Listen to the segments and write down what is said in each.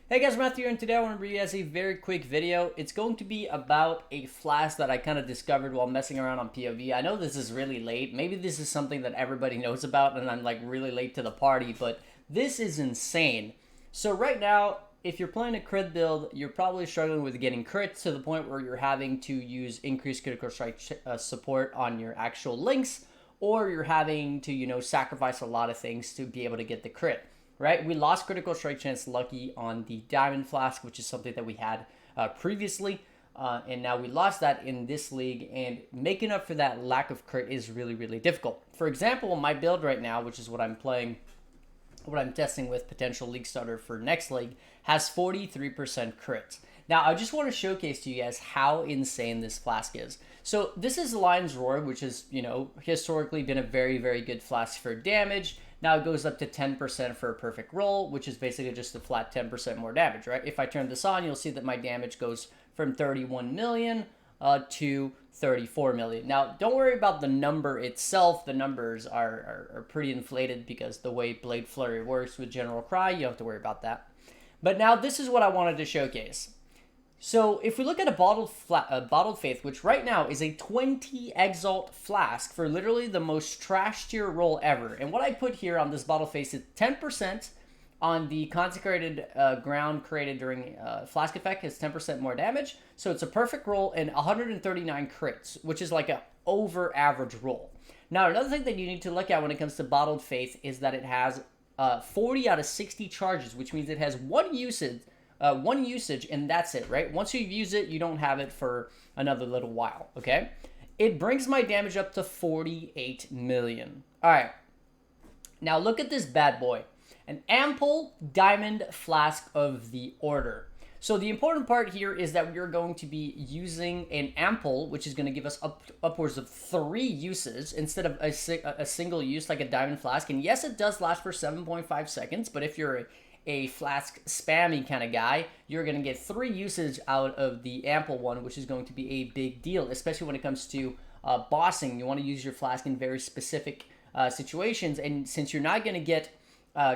Hey guys, Matthew here, and today I want to bring you guys a very quick video. It's going to be about a flask that I kind of discovered while messing around on POV. I know this is really late. Maybe this is something that everybody knows about and I'm like really late to the party, but this is insane. So right now, if you're playing a crit build, you're probably struggling with getting crits to the point where you're having to use increased critical strike support on your actual links, or you're having to, sacrifice a lot of things to be able to get the crit. Right? We lost critical strike chance lucky on the diamond flask, which is something that we had previously. And now we lost that in this league, and making up for that lack of crit is really, really difficult. For example, my build right now, which is what I'm playing, what I'm testing with potential league starter for next league, has 43% crit. Now, I just want to showcase to you guys how insane this flask is. So this is Lion's Roar, which has, historically been a very, very good flask for damage. Now it goes up to 10% for a perfect roll, which is basically just a flat 10% more damage, right? If I turn this on, you'll see that my damage goes from 31 million to 34 million. Now, don't worry about the number itself. The numbers are pretty inflated because the way Blade Flurry works with General Cry, you don't have to worry about that. But now this is what I wanted to showcase. So if we look at a bottled faith, which right now is a 20 exalt flask for literally the most trash tier roll ever. And what I put here on this bottled faith is 10% on the consecrated ground created during flask effect has 10% more damage. So it's a perfect roll and 139 crits, which is like a over average roll. Now, another thing that you need to look at when it comes to bottled faith is that it has 40 out of 60 charges, which means it has one usage, and that's it, right? Once you use it, you don't have it for another little while, okay? It brings my damage up to 48 million. All right. Now look at this bad boy. An ample diamond flask of the order. So the important part here is that we're going to be using an ample, which is going to give us upwards of 3 uses instead of a single use like a diamond flask. And yes, it does last for 7.5 seconds, but if you're a flask spammy kind of guy, you're going to get 3 usage out of the ample one, which is going to be a big deal, especially when it comes to bossing. You want to use your flask in very specific situations, and since you're not going to get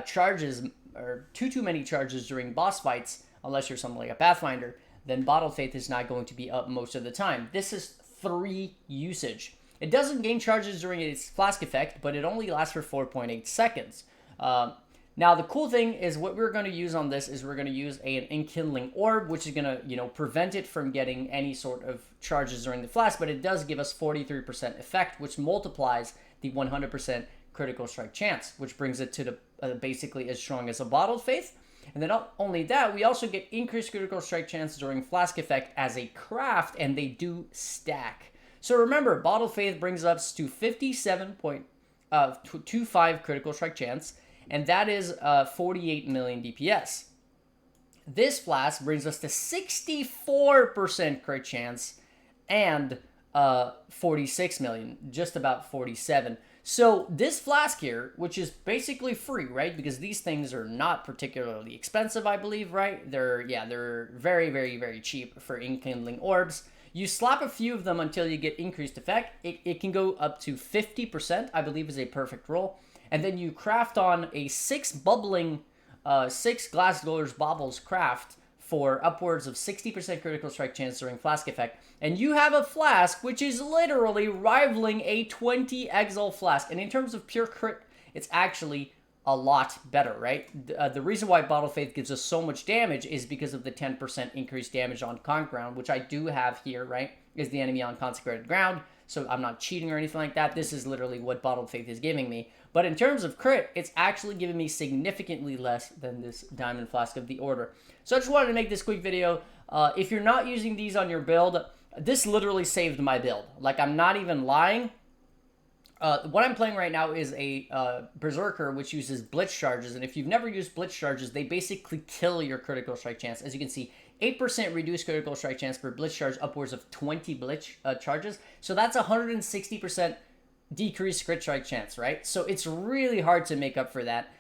charges or too many charges during boss fights, unless you're something like a Pathfinder, then Bottled Faith is not going to be up most of the time. This is 3 usage. It doesn't gain charges during its flask effect, but it only lasts for 4.8 seconds. Now, the cool thing is what we're going to use on this is we're going to use an enkindling orb, which is going to, prevent it from getting any sort of charges during the flask, but it does give us 43% effect, which multiplies the 100% critical strike chance, which brings it to the basically as strong as a Bottled Faith. And then not only that, we also get increased critical strike chance during flask effect as a craft, and they do stack. So remember, Bottled Faith brings us to 57.25 critical strike chance, and that is 48 million DPS. This flask brings us to 64% crit chance and 46 million, just about 47. So this flask here, which is basically free, right? Because these things are not particularly expensive, I believe, right? They're very, very, very cheap for enkindling orbs. You slap a few of them until you get increased effect. It can go up to 50%, I believe is a perfect roll. And then you craft on a 6 glass glowers baubles craft for upwards of 60% critical strike chance during flask effect. And you have a flask which is literally rivaling a 20 exalt flask. And in terms of pure crit, it's actually a lot better, right? The reason why Bottled Faith gives us so much damage is because of the 10% increased damage on Conk Ground, which I do have here, right? Is the enemy on Consecrated Ground. So I'm not cheating or anything like that. This is literally what Bottled Faith is giving me. But in terms of crit, it's actually giving me significantly less than this Diamond Flask of the Order. So I just wanted to make this quick video. If you're not using these on your build, this literally saved my build. Like, I'm not even lying. What I'm playing right now is a Berserker, which uses Blitz Charges. And if you've never used Blitz Charges, they basically kill your critical strike chance. As you can see, 8% reduced critical strike chance per Blitz Charge, upwards of 20 Blitz charges. So that's 160% decreased crit strike chance, right? So it's really hard to make up for that,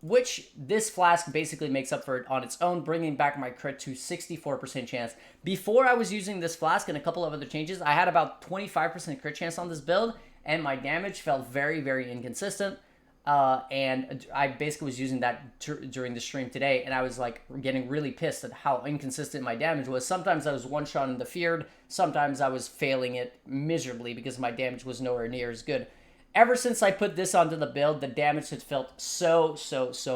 which this flask basically makes up for it on its own, bringing back my crit to 64% chance. Before I was using this flask and a couple of other changes, I had about 25% crit chance on this build, and my damage felt very, very inconsistent. And I basically was using that during the stream today, and I was like getting really pissed at how inconsistent my damage was. Sometimes I was one shot in the feared, sometimes I was failing it miserably because my damage was nowhere near as good. Ever since I put this onto the build, the damage has felt so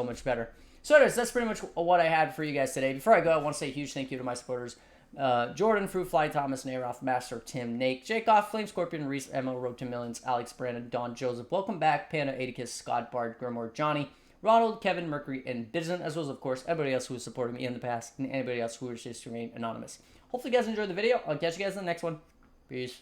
much better. So anyways, that's pretty much what I had for you guys today. Before I go, I want to say a huge thank you to my supporters. Jordan, Fruit Fly, Thomas, Nairoff, Master, Tim, Nate, Jakeoff, Flame Scorpion, Reese, Emma, Road to Millions, Alex, Brandon, Don, Joseph, Welcome Back, Panda, Adicus, Scott, Bard, Grimoire, Johnny, Ronald, Kevin, Mercury, and Bizen, as well as, of course, everybody else who has supported me in the past and anybody else who wishes to remain anonymous. Hopefully you guys enjoyed the video. I'll catch you guys in the next one. Peace.